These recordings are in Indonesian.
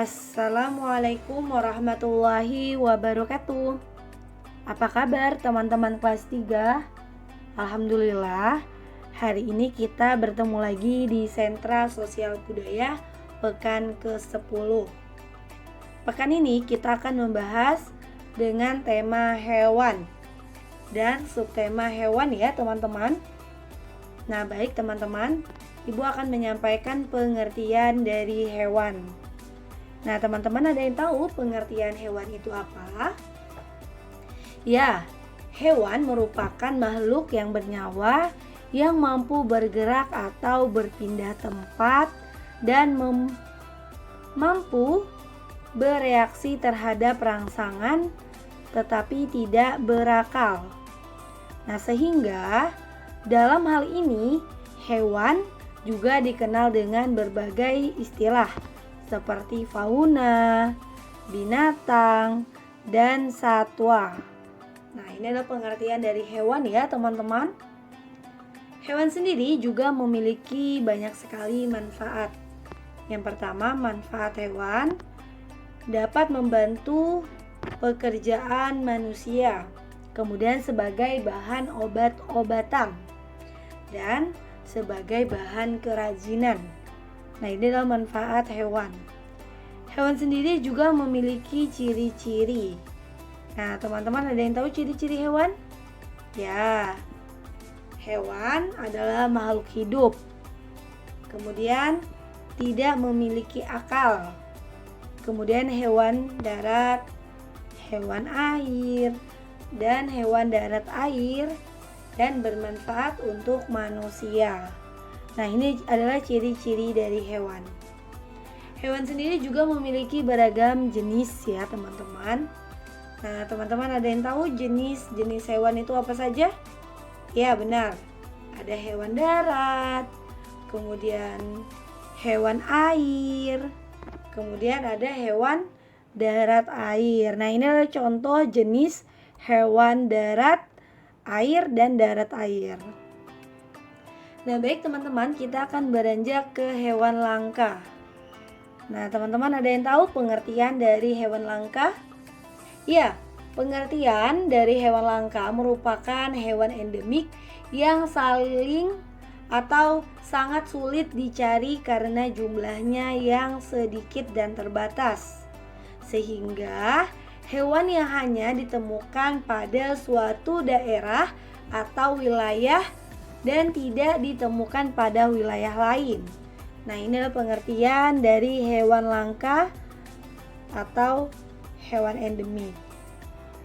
Assalamualaikum warahmatullahi wabarakatuh. Apa kabar teman-teman kelas 3? Alhamdulillah, hari ini kita bertemu lagi di Sentra Sosial Budaya Pekan ke-10. Pekan ini kita akan membahas dengan tema hewan dan subtema hewan ya teman-teman. Nah baik teman-teman, Ibu akan menyampaikan pengertian dari hewan. Nah teman-teman ada yang tahu pengertian hewan itu apa? Ya, hewan merupakan makhluk yang bernyawa yang mampu bergerak atau berpindah tempat dan mampu bereaksi terhadap rangsangan tetapi tidak berakal. Nah sehingga dalam hal ini hewan juga dikenal dengan berbagai istilah seperti fauna, binatang, dan satwa. Nah, ini adalah pengertian dari hewan ya, teman-teman. Hewan sendiri juga memiliki banyak sekali manfaat. Yang pertama, manfaat hewan dapat membantu pekerjaan manusia, kemudian sebagai bahan obat-obatan, dan sebagai bahan kerajinan. Nah, ini adalah manfaat hewan. Hewan sendiri juga memiliki ciri-ciri. Nah, teman-teman ada yang tahu ciri-ciri hewan? Ya, hewan adalah makhluk hidup. Kemudian tidak memiliki akal. Kemudian hewan darat, hewan air, dan hewan darat air dan bermanfaat untuk manusia. Nah, ini adalah ciri-ciri dari hewan. Hewan sendiri juga memiliki beragam jenis ya, teman-teman. Nah, teman-teman ada yang tahu jenis-jenis hewan itu apa saja? Ya, benar. Ada hewan darat, kemudian hewan air, kemudian ada hewan darat air. Nah, ini adalah contoh jenis hewan darat, air, dan darat air. Nah baik teman-teman, kita akan beranjak ke hewan langka. Nah teman-teman ada yang tahu pengertian dari hewan langka? Ya, pengertian dari hewan langka merupakan hewan endemik yang saling atau sangat sulit dicari karena jumlahnya yang sedikit dan terbatas. Sehingga hewan yang hanya ditemukan pada suatu daerah atau wilayah dan tidak ditemukan pada wilayah lain. Nah, ini adalah pengertian dari hewan langka atau hewan endemik.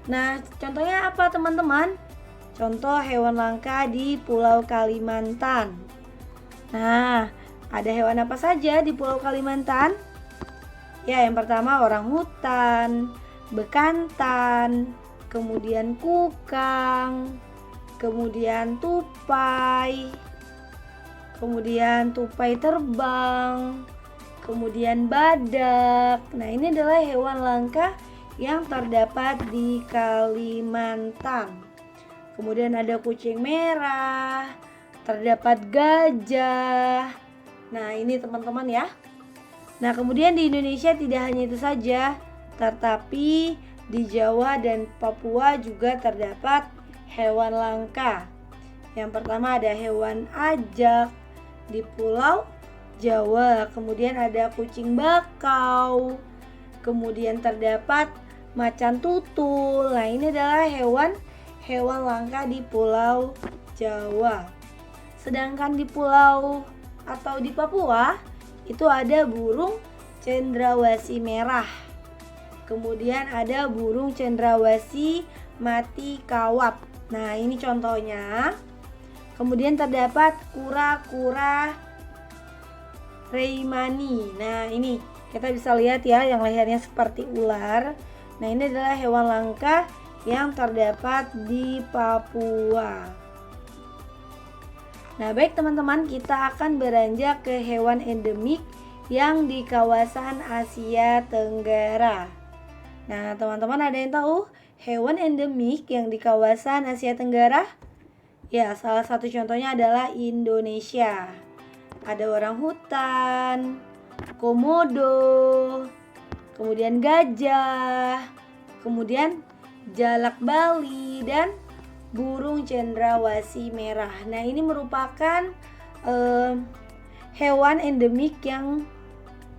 Nah, contohnya apa teman-teman? Contoh hewan langka di Pulau Kalimantan. Nah, ada hewan apa saja di Pulau Kalimantan? Ya, yang pertama orangutan, bekantan, kemudian kukang, kemudian tupai terbang, kemudian badak. Nah, ini adalah hewan langka yang terdapat di Kalimantan. Kemudian ada kucing merah, terdapat gajah. Nah, ini teman-teman ya. Nah, kemudian di Indonesia tidak hanya itu saja, tetapi di Jawa dan Papua juga terdapat hewan langka. Yang pertama ada hewan ajak di Pulau Jawa, kemudian ada kucing bakau, kemudian terdapat macan tutul. Nah, ini adalah hewan langka di Pulau Jawa. Sedangkan di pulau atau di Papua itu ada burung cendrawasih merah. Kemudian ada burung cendrawasih mati kawat. Nah, ini contohnya. Kemudian terdapat kura-kura reimani. Nah, ini kita bisa lihat ya yang lehernya seperti ular. Nah, ini adalah hewan langka yang terdapat di Papua. Nah, baik teman-teman, kita akan beranjak ke hewan endemik yang di kawasan Asia Tenggara. Nah, teman-teman ada yang tahu hewan endemik yang di kawasan Asia Tenggara? Ya, salah satu contohnya adalah Indonesia. Ada orangutan, komodo, kemudian gajah, kemudian jalak Bali, dan burung cendrawasih merah. Nah, ini merupakan hewan endemik yang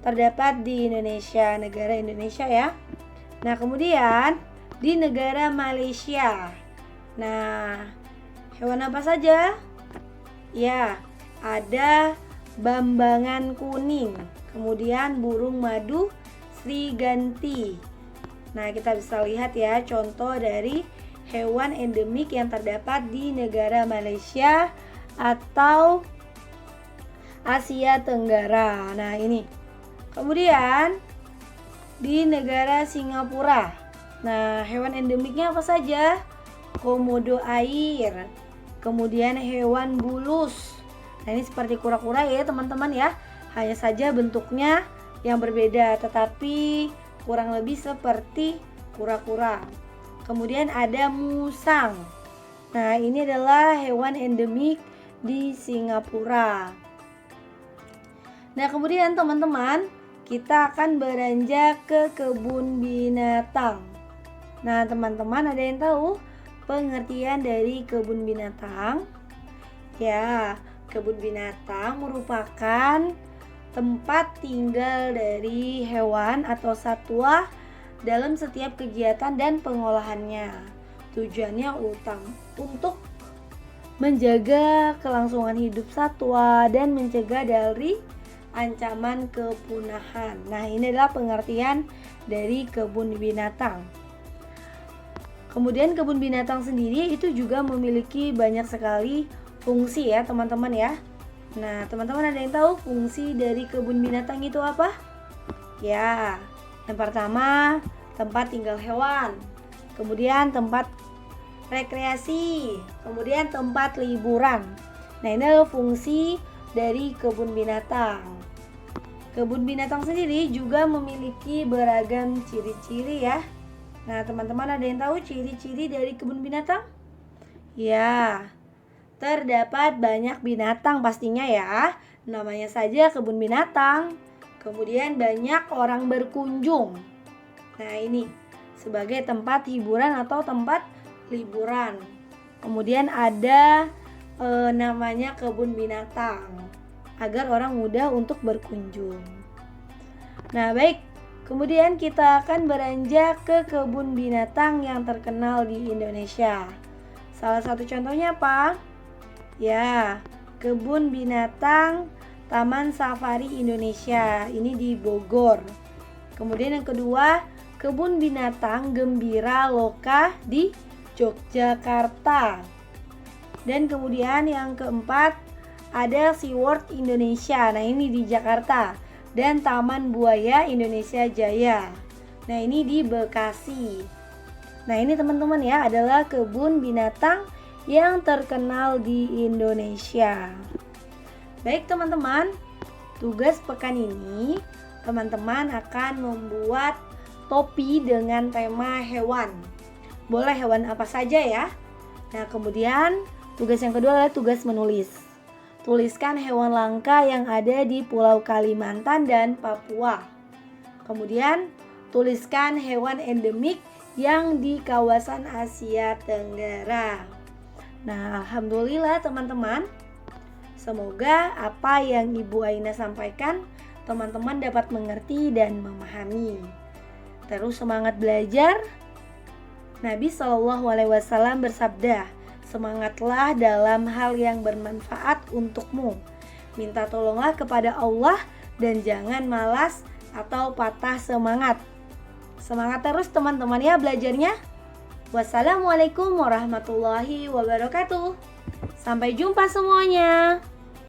terdapat di Indonesia, negara Indonesia ya. Nah, kemudian di negara Malaysia. Nah, hewan apa saja? Ya, ada bambangan kuning, kemudian burung madu sriganti. Nah, kita bisa lihat ya contoh dari hewan endemik yang terdapat di negara Malaysia atau Asia Tenggara. Nah, ini. Kemudian di negara Singapura. Nah, hewan endemiknya apa saja? Komodo air. Kemudian hewan bulus. Nah, ini seperti kura-kura ya, teman-teman ya. Hanya saja bentuknya yang berbeda, tetapi kurang lebih seperti kura-kura. Kemudian ada musang. Nah, ini adalah hewan endemik di Singapura. Nah, kemudian teman-teman, kita akan beranjak ke kebun binatang. Nah, teman-teman ada yang tahu pengertian dari kebun binatang? Ya, kebun binatang merupakan tempat tinggal dari hewan atau satwa dalam setiap kegiatan dan pengolahannya. Tujuannya untuk menjaga kelangsungan hidup satwa dan mencegah dari ancaman kepunahan. Nah, ini adalah pengertian dari kebun binatang. Kemudian kebun binatang sendiri itu juga memiliki banyak sekali fungsi ya, teman-teman ya. Nah, teman-teman ada yang tahu fungsi dari kebun binatang itu apa? Ya, yang pertama tempat tinggal hewan, kemudian tempat rekreasi, kemudian tempat liburan. Nah, ini adalah fungsi dari kebun binatang. Kebun binatang sendiri juga memiliki beragam ciri-ciri ya. Nah, teman-teman ada yang tahu ciri-ciri dari kebun binatang? Ya, terdapat banyak binatang pastinya ya. Namanya saja kebun binatang. Kemudian banyak orang berkunjung. Nah, ini sebagai tempat hiburan atau tempat liburan. Kemudian ada namanya kebun binatang agar orang mudah untuk berkunjung. Nah, baik. Kemudian kita akan beranjak ke kebun binatang yang terkenal di Indonesia. Salah satu contohnya apa? Ya, kebun binatang Taman Safari Indonesia. Ini di Bogor. Kemudian yang kedua, kebun binatang Gembira Loka di Yogyakarta. Dan kemudian yang keempat ada SeaWorld Indonesia. Nah, ini di Jakarta. Dan Taman Buaya Indonesia Jaya. Nah, ini di Bekasi. Nah, ini teman-teman ya adalah kebun binatang yang terkenal di Indonesia. Baik teman-teman, tugas pekan ini teman-teman akan membuat topi dengan tema hewan. Boleh hewan apa saja ya. Nah, kemudian tugas yang kedua adalah tugas menulis. Tuliskan hewan langka yang ada di Pulau Kalimantan dan Papua. Kemudian tuliskan hewan endemik yang di kawasan Asia Tenggara. Nah, alhamdulillah teman-teman. Semoga apa yang Ibu Aina sampaikan teman-teman dapat mengerti dan memahami. Terus semangat belajar. Nabi SAW bersabda, semangatlah dalam hal yang bermanfaat untukmu. Minta tolonglah kepada Allah dan jangan malas atau patah semangat. Semangat terus teman-teman ya belajarnya. Wassalamualaikum warahmatullahi wabarakatuh. Sampai jumpa semuanya.